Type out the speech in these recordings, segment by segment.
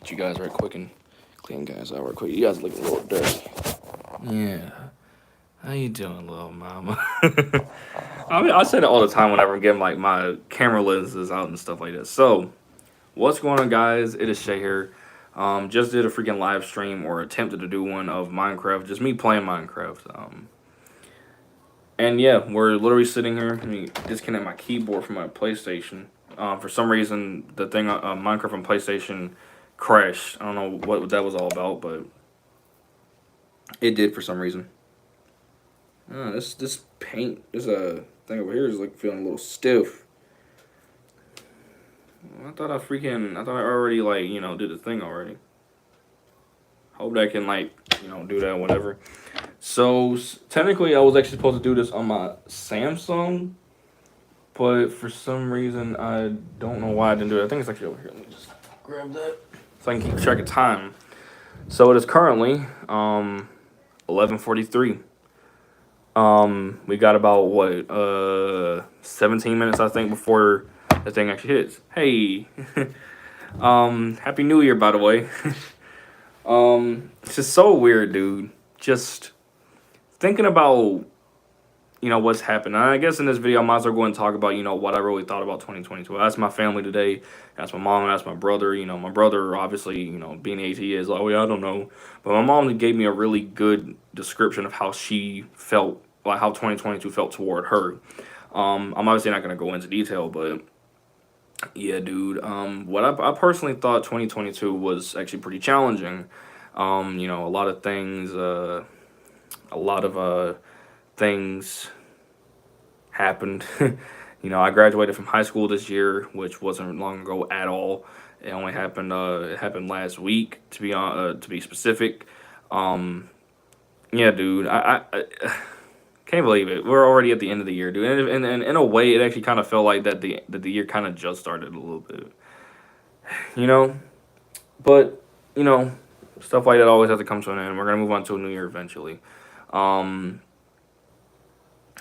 Get you guys right quick and clean guys out right quick. You guys looking a little dirty. Yeah. How you doing, little mama? I mean, I say that all the time whenever I'm getting like my camera lenses out and stuff like that. So, what's going on, guys? It is Shay here. Just did a freaking live stream or attempted to do one of Minecraft. Just me playing Minecraft. And yeah, we're literally sitting here. Let me disconnect my keyboard from my PlayStation. For some reason, the thing Minecraft on PlayStation crashed. I don't know what that was all about, but it did for some reason. This paint, this thing over here is like feeling a little stiff. I thought I already like did the thing already. Hope that can like do that whatever. So technically, I was actually supposed to do this on my Samsung, but for some reason I don't know why I didn't do it. I think it's actually over here. Let me just grab that so I can keep track of time. So it is currently 11:43. We got about what 17 minutes I think before the thing actually hits. Hey, Happy New Year, by the way. It's just so weird, dude. Just thinking about what's happened. I guess in this video I might as well go and talk about what I really thought about 2022. I asked my family today. I asked my mom. I asked my brother. My brother obviously being the age he is, like, oh yeah, I don't know. But my mom gave me a really good description of how she felt, like how 2022 felt toward her. I'm obviously not gonna go into detail, but yeah, dude. What I personally thought 2022 was actually pretty challenging. A lot of things. A lot of things happened. I graduated from high school this year, which wasn't long ago at all. It only happened. It happened last week, to be specific. Yeah, dude. I can't believe it. We're already at the end of the year, dude. And in a way, it actually kind of felt like that the year kind of just started a little bit. But stuff like that always has to come to an end. We're gonna move on to a new year eventually.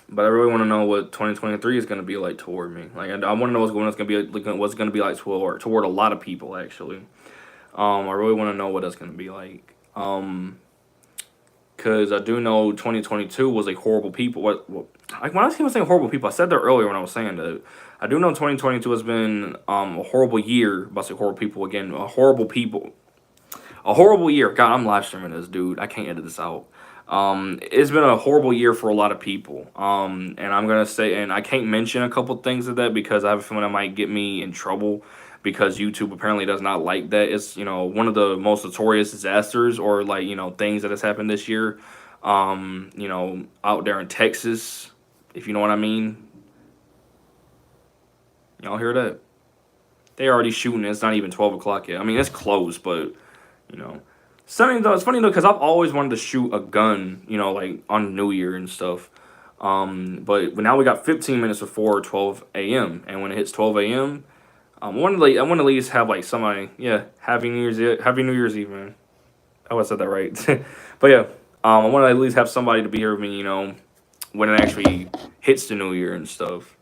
But I really want to know what 2023 is going to be like toward me. Like, I want to know what's going to be like toward a lot of people, actually. I really want to know what that's going to be like. Because I do know 2022 was like horrible people. Like when I was even saying horrible people, I said that earlier when I was saying that. I do know 2022 has been a horrible year. But I say horrible people again. A horrible year. God, I'm live streaming this, dude. I can't edit this out. It's been a horrible year for a lot of people. And I'm gonna say, and I can't mention a couple things of that because I have a feeling that might get me in trouble because YouTube apparently does not like that. It's one of the most notorious disasters or like things that has happened this year. Out there in Texas, if you know what I mean. Y'all hear that? They already shooting. It's not even 12 o'clock yet. I mean, it's close, but it's funny though, because I've always wanted to shoot a gun, like on New Year and stuff. But now we got 15 minutes before 12 a.m. And when it hits 12 a.m., I want to at least have like somebody, yeah, Happy New Year's Eve, man. I would have said that right. But yeah, I want to at least have somebody to be here with me, when it actually hits the New Year and stuff.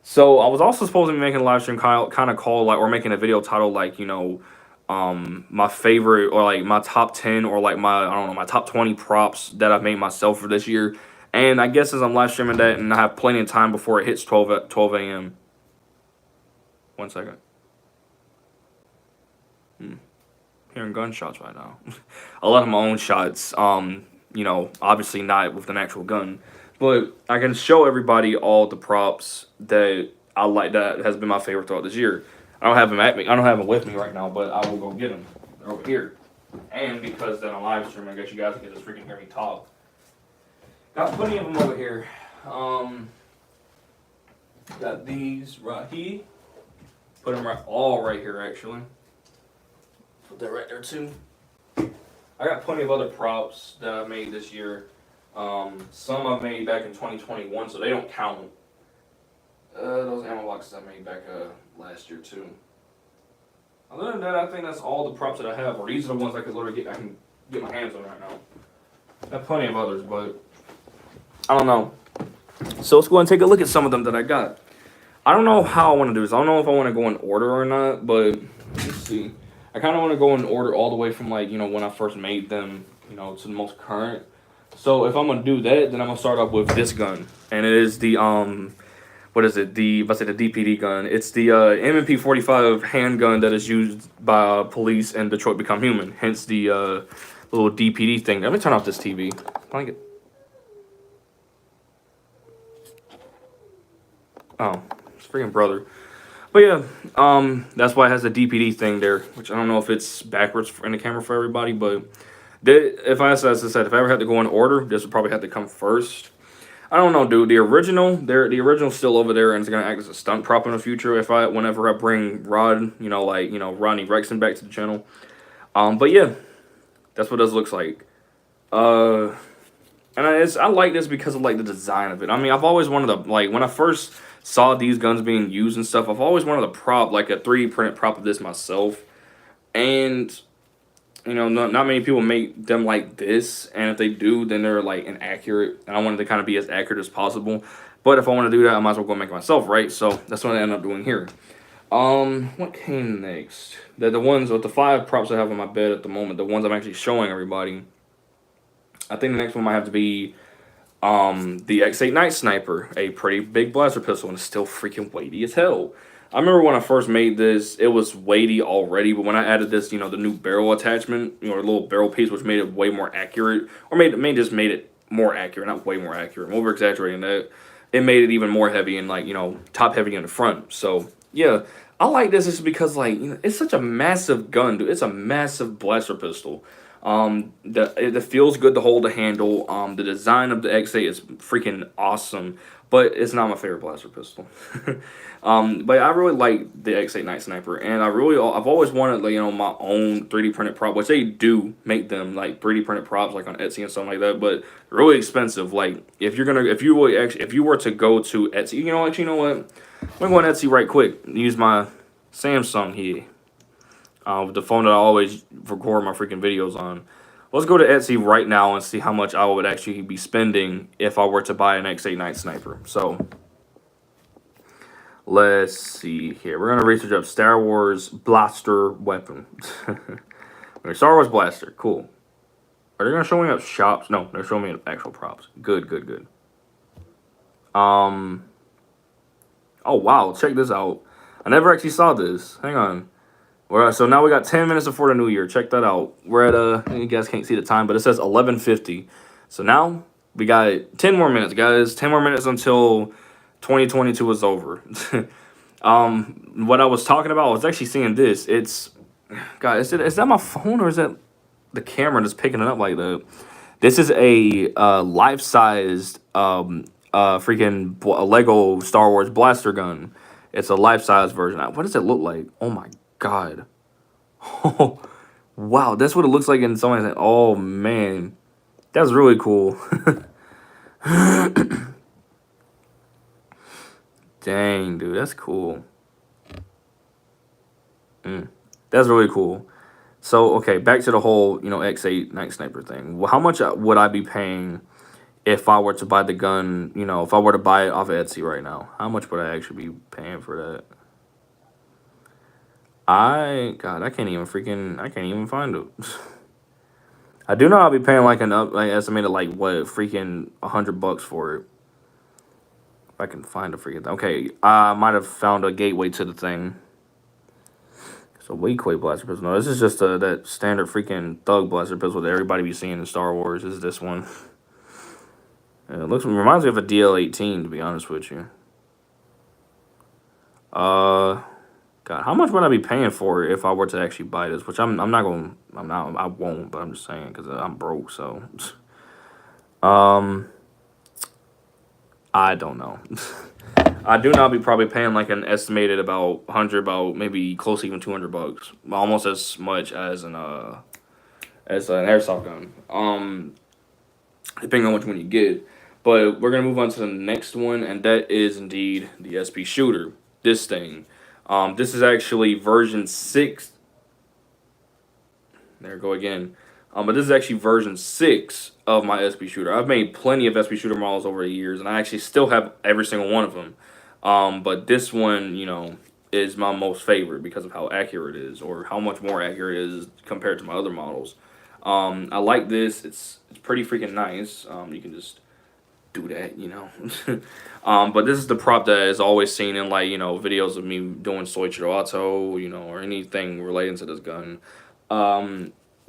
So I was also supposed to be making a live stream kind of called like, or making a video titled like, my favorite or like my top 10 or like my top 20 props that I've made myself for this year. And I guess as I'm live streaming that and I have plenty of time before it hits 12 a.m. 1 second. Hearing gunshots right now. A lot of my own shots, obviously not with an actual gun. But I can show everybody all the props that I like that has been my favorite throughout this year. I don't have them at me. I don't have them with me right now, but I will go get them. They're over here. And because then I'm live streaming, I guess you guys can just freaking hear me talk. Got plenty of them over here. Got these right here. Put them all right here, actually. Put that right there, too. I got plenty of other props that I made this year. Some I made back in 2021, so they don't count. Those ammo boxes I made back last year too. Other than that, I think that's all the props that I have, or these are the ones I can get my hands on right now. I have plenty of others, but I don't know. So let's go and take a look at some of them that I got. I don't know how I want to do this. I don't know if I want to go in order or not, but let's see. I I kind of want to go in order all the way from like when I first made them, to the most current. So if I'm gonna do that, then I'm gonna start off with this gun, and it is the what is it? Let's say the DPD gun. It's the M&P 45 handgun that is used by police in Detroit Become Human. Hence the little DPD thing. Let me turn off this TV. Can I get? Oh, it's freaking brother. But yeah, that's why it has the DPD thing there, which I don't know if it's backwards in the camera for everybody, but if I, as I said, if I ever had to go in order, this would probably have to come first. I don't know, dude. The original's still over there, and it's gonna act as a stunt prop in the future. Whenever I bring Rod, Ronnie Rexon back to the channel. But yeah, that's what this looks like. And I like this because of like the design of it. I mean, I've always wanted to like when I first saw these guns being used and stuff. I've always wanted a prop like a 3D printed prop of this myself, and not many people make them like this, and if they do, then they're like inaccurate. And I wanted to kind of be as accurate as possible. But if I want to do that, I might as well go make it myself, right? So that's what I end up doing here. What came next? The ones with the 5 props I have on my bed at the moment, the ones I'm actually showing everybody. I think the next one might have to be the X8 Night Sniper, a pretty big blaster pistol, and it's still freaking weighty as hell. I remember when I first made this, it was weighty already, but when I added this, the new barrel attachment, the little barrel piece, which made it way more accurate, or made it more accurate, not way more accurate. I'm over exaggerating that. It made it even more heavy and like top heavy in the front. So yeah, I like this just because like it's such a massive gun, dude. It's a massive blaster pistol. It feels good to hold the handle. The design of the X8 is freaking awesome, but it's not my favorite blaster pistol. But I really like the X8 Night Sniper, and I've always wanted like my own 3D printed prop, which they do make them like 3D printed props like on Etsy and something like that, but really expensive. Like if you were to go to Etsy, you know what? I'm gonna go on Etsy right quick. Use my Samsung here. The phone that I always record my freaking videos on. Let's go to Etsy right now and see how much I would actually be spending if I were to buy an X8 Night Sniper. So, let's see here. We're going to research up Star Wars blaster weapon. Star Wars blaster. Cool. Are they going to show me up shops? No, they're showing me actual props. Good, good, good. Oh, wow. Check this out. I never actually saw this. Hang on. Alright, so now we got 10 minutes before the new year. Check that out. We're at you guys can't see the time, but it says 11:50. So now we got 10 more minutes, guys. 10 more minutes until 2022 is over. What I was talking about, I was actually seeing this. Guys, is that my phone or is that the camera that's picking it up like that? This is a life-sized freaking Lego Star Wars blaster gun. It's a life-size version. What does it look like? Oh my God. Oh, wow. That's what it looks like in somebody's head. Oh, man. That's really cool. Dang, dude. That's cool. That's really cool. So, okay, back to the whole, X8 Night Sniper thing. Well, how much would I be paying if I were to buy the gun, if I were to buy it off of Etsy right now? How much would I actually be paying for that? I can't even find it. I do know I'll be paying like estimated like what freaking $100 for it. If I can find a freaking thing. Okay, I might have found a gateway to the thing. So Weequay blaster pistol. No, this is just that standard freaking thug blaster pistol that everybody be seeing in Star Wars. This is this one. It reminds me of a DL-18 to be honest with you. God, how much would I be paying for it if I were to actually buy this? Which I won't, but I'm just saying because I'm broke. So, I don't know. I do not be probably paying like an estimated about maybe close to even $200, almost as much as an airsoft gun. Depending on which one you get. But we're gonna move on to the next one, and that is indeed the SP Shooter. This thing. This is actually version 6. There we go again. But this is actually version 6 of my SP Shooter. I've made plenty of SP Shooter models over the years, and I actually still have every single one of them. But this one, is my most favorite because of how accurate it is, or how much more accurate it is compared to my other models. I like this. It's pretty freaking nice. You can just do that, you know. But this is the prop that is always seen in, like, you know, videos of me doing Soichiro Auto, you know, or anything relating to this gun.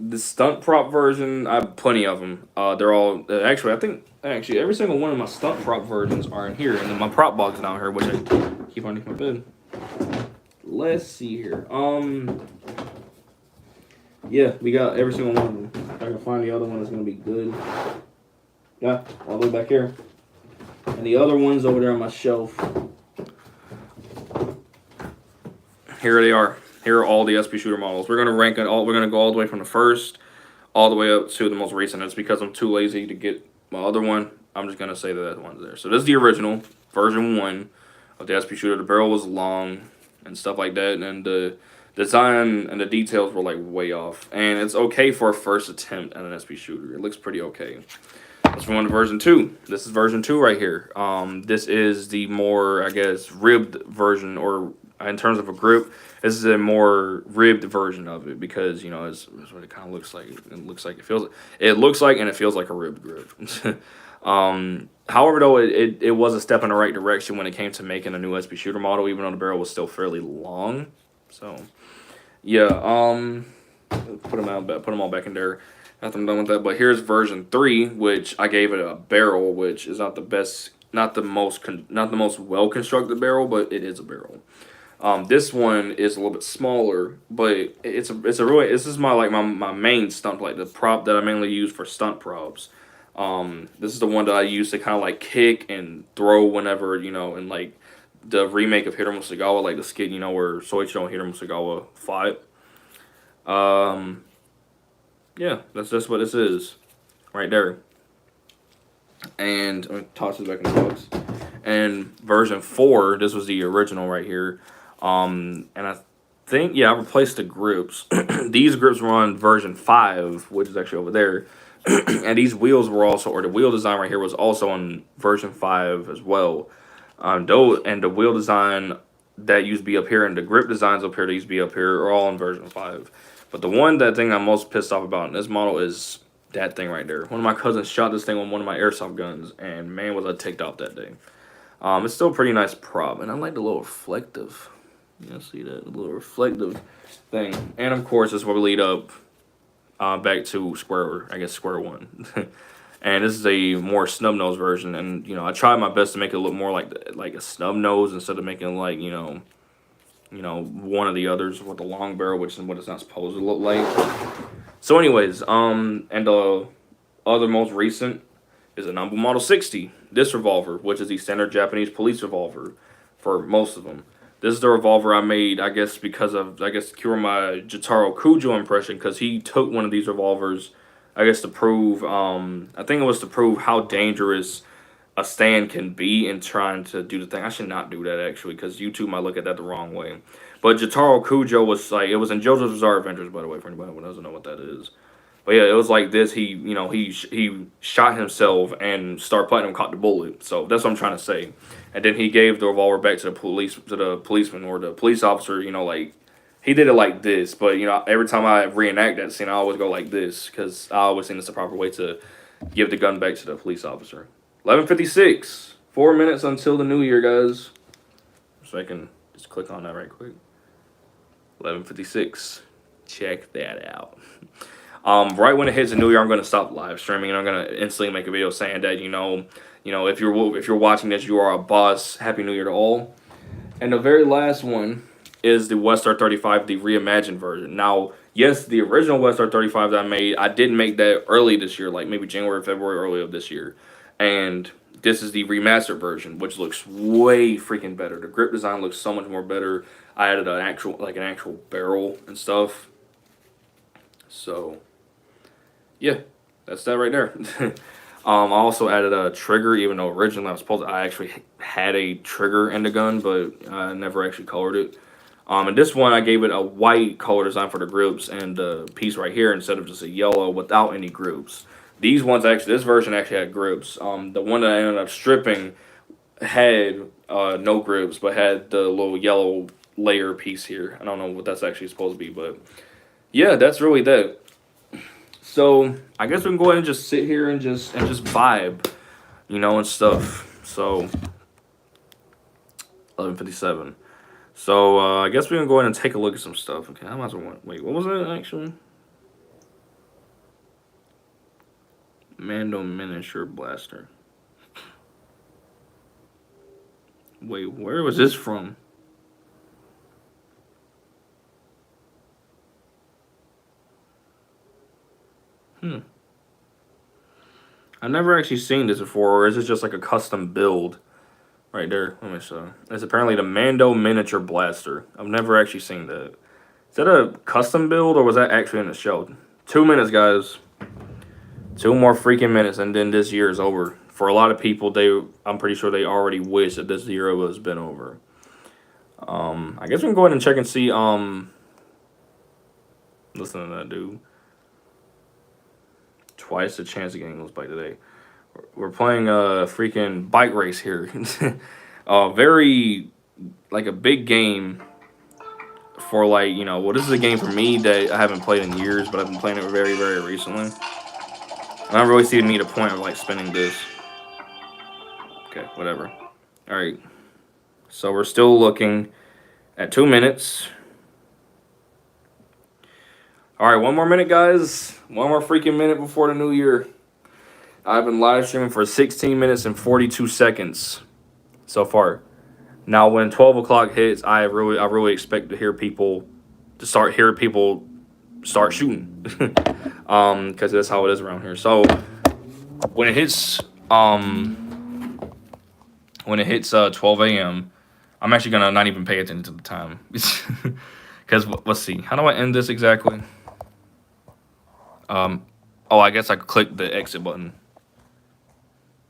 The stunt prop version, I have plenty of them. They're all actually, I think actually every single one of my stunt prop versions are in here, and then my prop box down here, which I keep underneath my bed. Let's see here. Yeah, we got every single one of them. If I can find the other one, that's gonna be good. Yeah, all the way back here. And the other ones over there on my shelf. Here they are. Here are all the SP Shooter models. We're gonna rank it all. We're gonna go all the way from the first, all the way up to the most recent. It's because I'm too lazy to get my other one. I'm just gonna say that one's there. So this is the original version 1 of the SP Shooter. The barrel was long and stuff like that, and the design and the details were like way off. And it's okay for a first attempt at an SP Shooter. It looks pretty okay. Let's move on to version 2. This is version 2 right here. This is the more, I guess, ribbed version, or in terms of a grip, this is a more ribbed version of it, because, you know, it's what it kind of looks like. It looks like, it looks like, and it feels like a ribbed grip. However, though, it was a step in the right direction when it came to making a new SP Shooter model, even though the barrel was still fairly long. So, yeah, put them all back in there. After I'm done with that, but here's version 3, which I gave it a barrel, which is not the best, not the most well constructed barrel, but it is a barrel. This one is a little bit smaller, but it's a really, this is my main stunt, like the prop that I mainly use for stunt props. This is the one that I use to kind of like kick and throw whenever, you know, in like the remake of Hiromu Sagawa, like the skit, you know, where Soichiro and Hiromu Sagawa fight. Yeah, that's just what this is, right there. And I'm gonna toss this back in the box. And version 4, this was the original right here. And I think, yeah, I replaced the grips. These grips were on version 5, which is actually over there. And these wheels were also, or the wheel design right here was also on version 5 as well. And the wheel design that used to be up here, and the grip designs up here that used to be up here, are all in version 5. But that thing I'm most pissed off about in this model is that thing right there. One of my cousins shot this thing on one of my airsoft guns, and man, was I ticked off that day. It's still a pretty nice prop, and I like the little reflective. You see that? The little reflective thing. And of course, this is where we lead up back to square one. And this is a more snub nose version, and you know, I tried my best to make it look more like a snub nose instead of making it like, you know, one of the others with the long barrel, which is what it's not supposed to look like. So anyways, and the other most recent is a Nambu Model 60. This revolver, which is the standard Japanese police revolver for most of them. This is the revolver I made, I guess, because of, I guess, to cure my Jotaro Kujo impression, because he took one of these revolvers, I guess, to prove, I think it was to prove how dangerous a stand can be in trying to do the thing. I should not do that, actually, because YouTube might look at that the wrong way. But Jotaro Kujo was like, it was in JoJo's Bizarre Adventures, by the way, for anybody who doesn't know what that is. But yeah, it was like this. He, you know, he shot himself, and Star Platinum caught the bullet. So that's what I'm trying to say. And then he gave the revolver back to the policeman or the police officer. You know, like, he did it like this. But you know, every time I reenact that scene, I always go like this, because I always think it's the proper way to give the gun back to the police officer. 11:56. 4 minutes until the new year, guys. So I can just click on that right quick. 11:56. Check that out. Right when it hits the new year, I'm gonna stop live streaming, and I'm gonna instantly make a video saying that, you know, if you're watching this, you are a boss. Happy New Year to all. And the very last one is the Westar 35, the reimagined version. Now, yes, the original Westar 35 that I made, I didn't make that early this year, like maybe January, February, early of this year. And this is the remastered version, which looks way freaking better. The grip design looks so much more better. I added an actual barrel and stuff. So, yeah, that's that right there. I also added a trigger, even though originally I actually had a trigger in the gun, but I never actually colored it. And this one, I gave it a white color design for the grips and the piece right here instead of just a yellow without any grips. These ones this version actually had grips. The one that I ended up stripping had no grips, but had the little yellow layer piece here. I don't know what that's actually supposed to be, but yeah, that's really that. So I guess we can go ahead and just sit here and just vibe, and stuff. So 11:57. So I guess we can go ahead and take a look at some stuff. Okay, I might as well wait. What was that actually? Mando miniature blaster. Wait, where was this from? I've never actually seen this before, or is it just like a custom build? Right there. Let me show. It's apparently the Mando miniature blaster. I've never actually seen that. Is that a custom build, or was that actually in the show? 2 minutes, guys. 2 more freaking minutes, and then this year is over. For a lot of people, I'm pretty sure they already wish that this year has been over. I guess we can go ahead and check and see. Listen to that dude. Twice the chance of getting those bike today. We're playing a freaking bike race here. Very, like, a big game for, like, well, this is a game for me that I haven't played in years, but I've been playing it very, very recently. And I don't really see me the point of, like, spinning this. Okay, whatever. All right. So we're still looking at 2 minutes. All right, 1 more minute, guys. 1 more freaking minute before the new year. I've been live streaming for 16 minutes and 42 seconds so far. Now, when 12 o'clock hits, I really expect to hear people start shooting, because that's how it is around here. So when it hits 12 a.m., I'm actually gonna not even pay attention to the time, because let's see, how do I end this exactly? Oh, I guess I could click the exit button.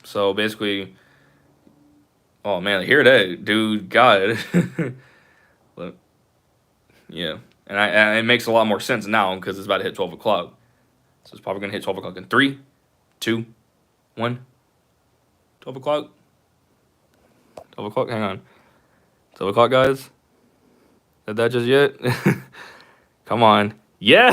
So basically, oh man, hear that, dude, God. Look, yeah, and it makes a lot more sense now because it's about to hit 12 o'clock. So it's probably gonna hit 12 o'clock in 3, 2, 1. 12 o'clock. 12 o'clock. Hang on. 12 o'clock, guys. Did that just yet? Come on. Yeah.